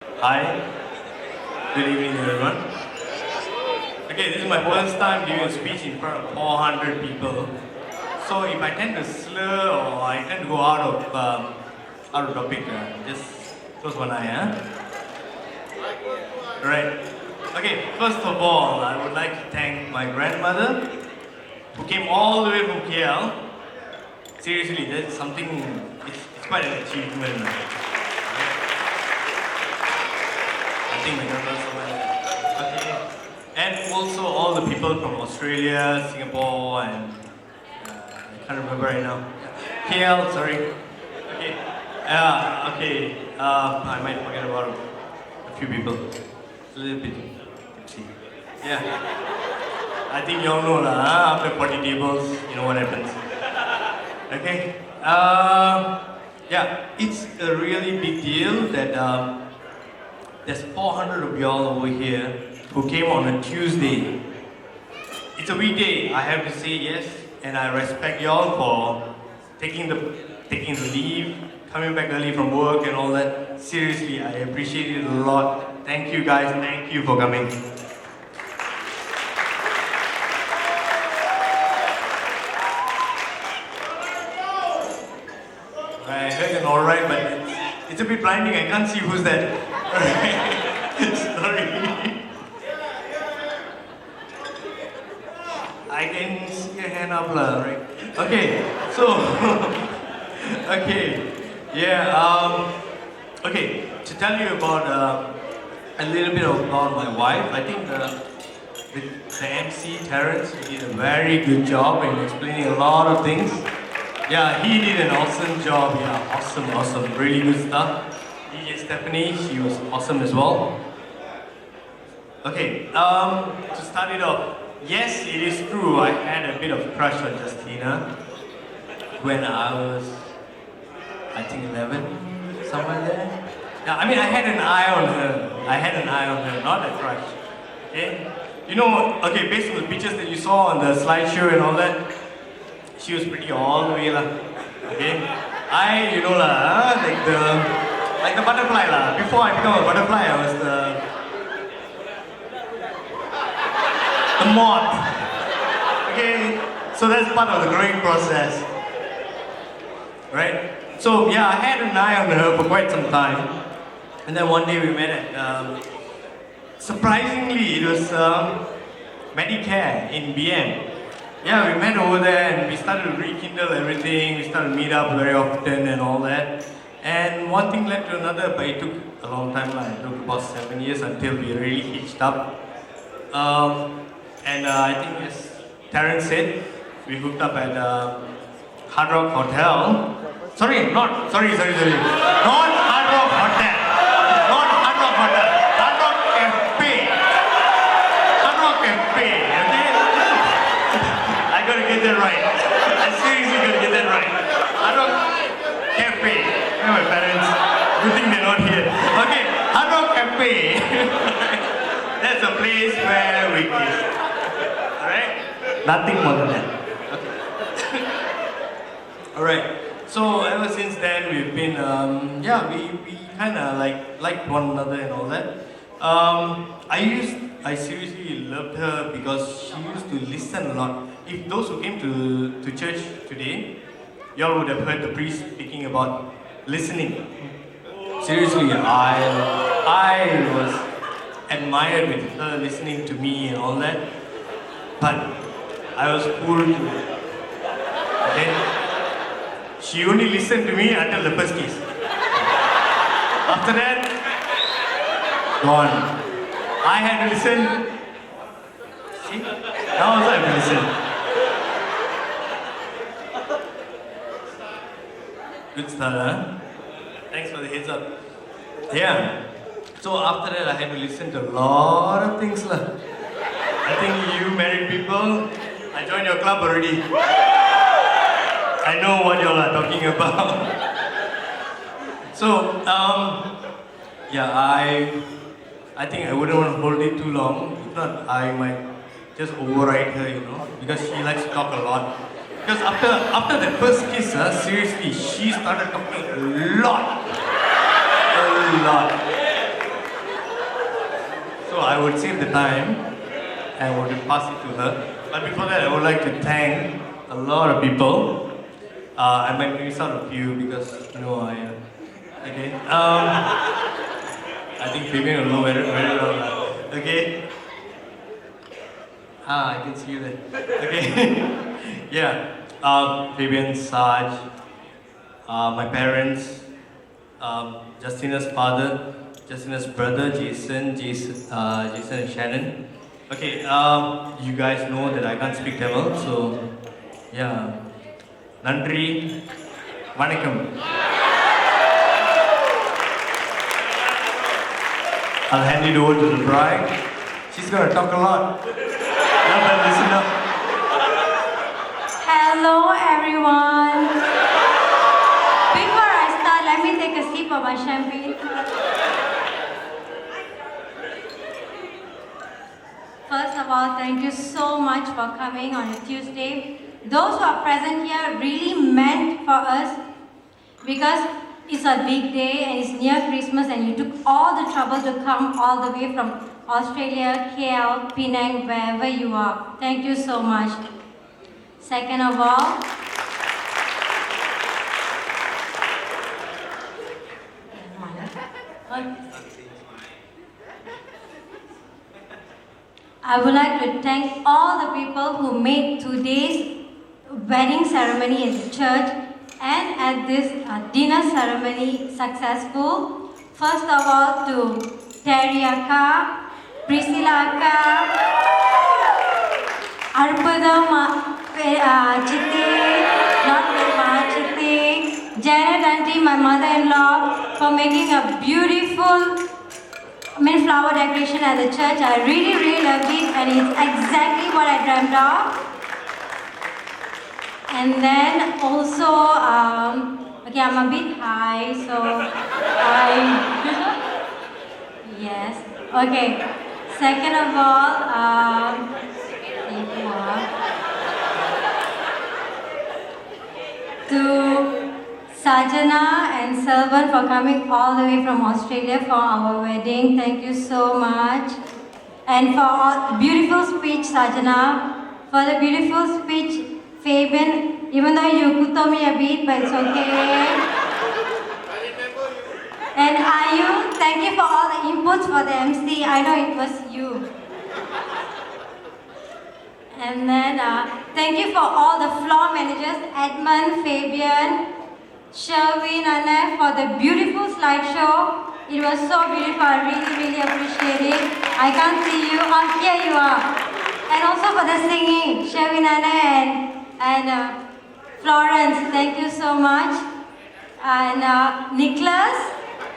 Hi, good evening everyone. Okay, this is my first time giving a speech in front of 400 people. So if I tend to slur or I tend to go out of topic, just close one eye, Right. Okay, first of all, I would like to thank my grandmother who came all the way from KL. Seriously, that's something, it's quite an achievement. I think my grandmother's somewhere there. Okay. And also all the people from Australia, Singapore, and I can't remember right now. KL, sorry. Okay. Okay. I might forget about a few people. A little bit tipsy. Yeah. I think you all know lah. After 40 tables, you know what happens. Okay. Yeah. It's a really big deal that there's 400 of y'all over here who came on a Tuesday. It's a weekday. I have to say yes, and I respect y'all for taking the leave, coming back early from work and all that. Seriously, I appreciate it a lot. Thank you guys. Thank you for coming. I heard an alright, but it's a bit blinding. I can't see who's that. Sorry. I can see a hand up, right? Okay, so, okay, yeah, okay, to tell you about a little bit about my wife, I think the MC Terrence, he did a very good job in explaining a lot of things. Yeah, he did an awesome job, yeah, awesome, really good stuff. DJ Stephanie, she was awesome as well. Okay, to start it off, yes, it is true, I had a bit of crush on Justina when I was, I think 11, somewhere there. Yeah, I mean, I had an eye on her, not a crush. Okay? You know, okay, based on the pictures that you saw on the slideshow and all that, she was pretty all the way lah. Okay? You know lah, like the butterfly lah. Before I become a butterfly, I was the moth. Okay? So that's part of the growing process. Right? So yeah, I had an eye on her for quite some time. And then one day we met at, surprisingly, it was Medicare in BM. Yeah, we met over there and we started to rekindle everything. We started to meet up very often and all that. And one thing led to another, but it took a long time. It took about 7 years until we really hitched up. I think, as Terrence said, we hooked up at Hard Rock Hotel. Sorry. Not Hard Rock Hotel. Not Hard Rock Hotel. Hard Rock Cafe. Hard Rock Cafe, okay? I gotta get that right. I seriously gotta get that right. Hard Rock Cafe. My parents, good thing they're not here. Okay, Hard Rock Cafe. That's a place where we kiss. Alright? Nothing more than that. Okay. Alright. So ever since then we've been we kinda liked one another and all that. I seriously loved her because she used to listen a lot. If those who came to church today, y'all would have heard the priest speaking about listening. Seriously, I was admired with her listening to me and all that, but I was fooled too. Okay? She only listened to me until the first kiss. After that, gone. I had to listen. See? Now also I have to listen. Good start, huh? Thanks for the heads up. Yeah. So after that, I had to listen to a lot of things lah. I think you married people, I joined your club already. I know what y'all are talking about. So, I think I wouldn't want to hold it too long. If not, I might just override her, because she likes to talk a lot. Because after the first kiss, seriously, she started talking a lot. A lot. I would save the time and would pass it to her. But before that, I would like to thank a lot of people. I might miss out a few because, okay. I think Fabian will know very well. Okay. I can see you there. Okay. Yeah. Fabian, Saj, my parents, Justina's father, Justina's brother, Jason and Shannon. Okay, you guys know that I can't speak Tamil, so yeah. Nandri, Vanakkam. I'll hand it over to the bride. She's gonna talk a lot. Listen up. Hello everyone. Before I start, let me take a sip of my champagne. First of all, thank you so much for coming on a Tuesday. Those who are present here really meant for us because it's a big day and it's near Christmas and you took all the trouble to come all the way from Australia, KL, Penang, wherever you are. Thank you so much. Second of all, I would like to thank all the people who made today's wedding ceremony in the church and at this dinner ceremony successful. First of all to Terry Akka, Priscilla Akka, Arpadam Chitti, not Verma Chitti, Janet Auntie, my mother-in-law, for making a beautiful flower decoration at the church. I really loved it and it's exactly what I dreamt of. And then also, okay, I'm a bit high, so yes. Okay, second of all, to Sajana and Selvan for coming all the way from Australia for our wedding. Thank you so much. And for all beautiful speech, Sajana. For the beautiful speech, Fabian, even though you could tell me a bit, but it's okay. And Ayu, thank you for all the inputs for the MC. I know it was you. And then thank you for all the floor managers, Edmund, Fabian, Sherwin, Anna, for the beautiful slideshow. It was so beautiful. I really appreciate it. I can't see you. Oh, here you are. And also for the singing, Sherwin, Anna, and Florence, thank you so much. And Nicholas,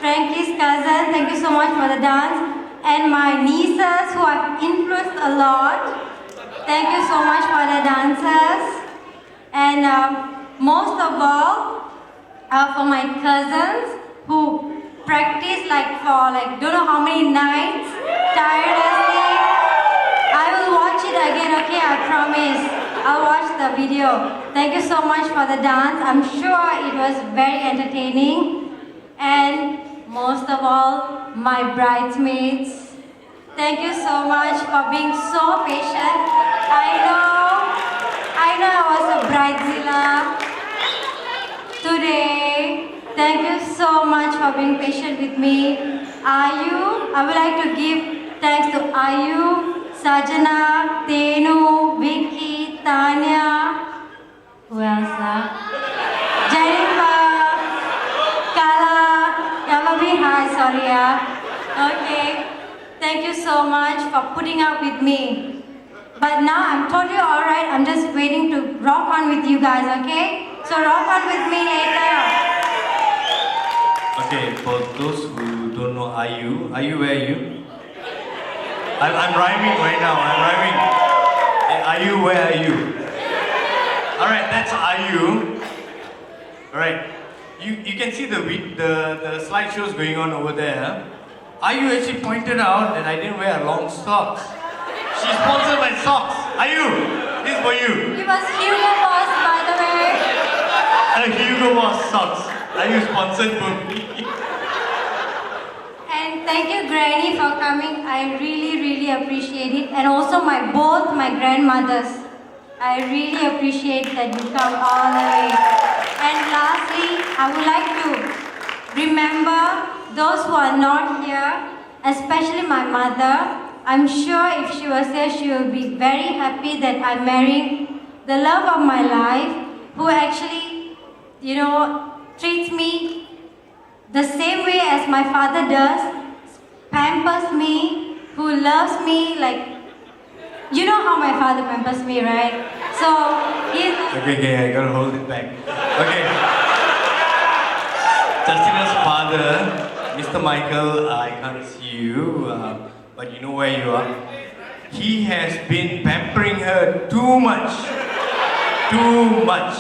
Frankie's cousin, thank you so much for the dance. And my nieces who have influenced a lot, thank you so much for the dancers. And most of all, for my cousins who practice for don't know how many nights tirelessly. I will watch it again, okay, I promise. I'll watch the video. Thank you so much for the dance. I'm sure it was very entertaining. And most of all, my bridesmaids. Thank you so much for being so patient. I know I was a bridezilla today. Thank you so much for being patient with me. Ayu, I would like to give thanks to Ayu, Sajana, Tenu, Vicky, Tanya, who else? Jennifer, Kala, Yamabi, hi, sorry. Okay, thank you so much for putting up with me. But now I'm totally alright, I'm just waiting to rock on with you guys, okay? So rock on with me later. Okay, for those who don't know Ayu, where are you? I'm rhyming right now, Hey, Ayu, where are you? Alright, that's Ayu. Alright, you can see the slideshows going on over there. Ayu actually pointed out that I didn't wear long socks. She's sponsored by socks. Ayu, this is for you. It was Hugo Boss, by the way. Hugo Boss socks. Ayu sponsored for me. And thank you, Granny, for coming. I really, really appreciate it. And also both my grandmothers. I really appreciate that you come all the way. And lastly, I would like to remember those who are not here, especially my mother. I'm sure if she was here, she will be very happy that I'm marrying the love of my life, who actually, treats me the same way as my father does, pampers me, who loves me like, you know how my father pampers me, right? So, he's... Okay, I gotta hold it back. Okay. Justina's father, Mr. Michael, I can't see you, but you know where you are. He has been pampering her too much. Too much.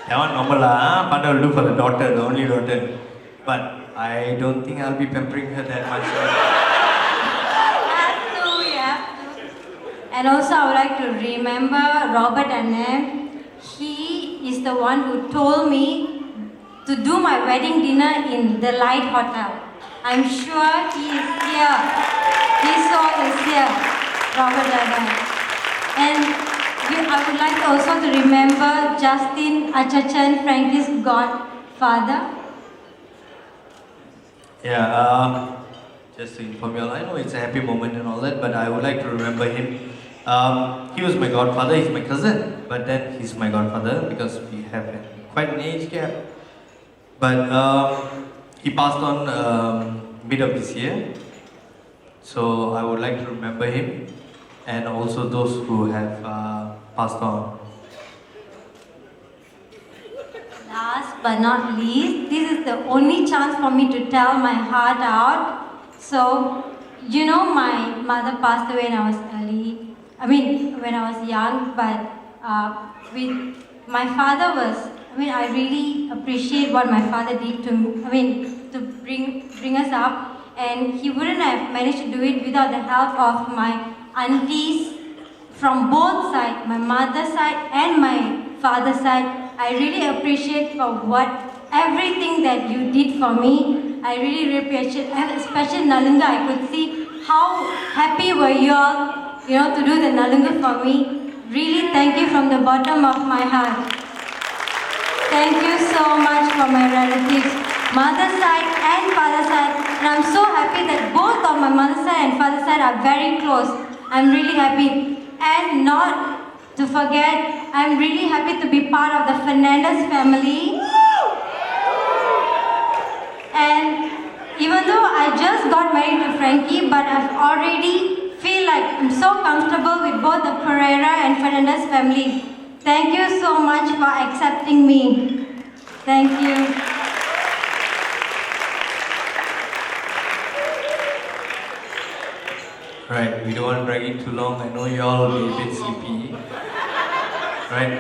That one normal lah. Father will look for the daughter, the only daughter. But I don't think I'll be pampering her that much. You have to. And also I would like to remember Robert Annem. He is the one who told me to do my wedding dinner in the Light Hotel. I'm sure he is here. His soul is here, Robert Annem. And I would like also to remember Justin Achachan, Frankie's godfather. Yeah, just to inform you all, I know it's a happy moment and all that, but I would like to remember him. He was my godfather, he's my cousin, but then he's my godfather because we have quite an age gap. But he passed on mid of this year, so I would like to remember him and also those who have passed on. Last but not least, this is the only chance for me to tell my heart out. So, my mother passed away when I was when I was young, but with my father was, I really appreciate what my father did to bring us up, and he wouldn't have managed to do it without the help of my aunties from both sides, my mother's side and my father's side. I really appreciate for everything that you did for me. I really appreciate, and especially Nalunga. I could see how happy were you all, to do the Nalunga for me. Really, thank you from the bottom of my heart. Thank you so much for my relatives, mother's side and father's side. And I'm so happy that both of my mother's side and father's side are very close. I'm really happy. And not to forget, I'm really happy to be part of the Fernandez family. And even though I just got married to Frankie, but I've already feel like I'm so comfortable with both the Pereira and Fernandez family. Thank you so much for accepting me. Thank you. Right, we don't want to drag it too long. I know you all will be a bit sleepy. Right,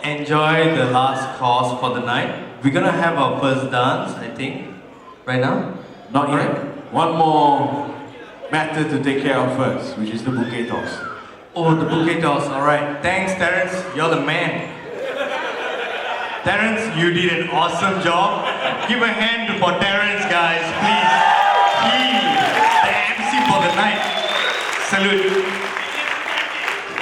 enjoy the last course for the night. We're gonna have our first dance, I think, right now. Not yet. One more matter to take care of first, which is the bouquet toss. Oh, the bouquet toss, alright. Thanks, Terence, you're the man. Terence, you did an awesome job. Give a hand for Terence, guys, please. He, the MC for the night. Salute.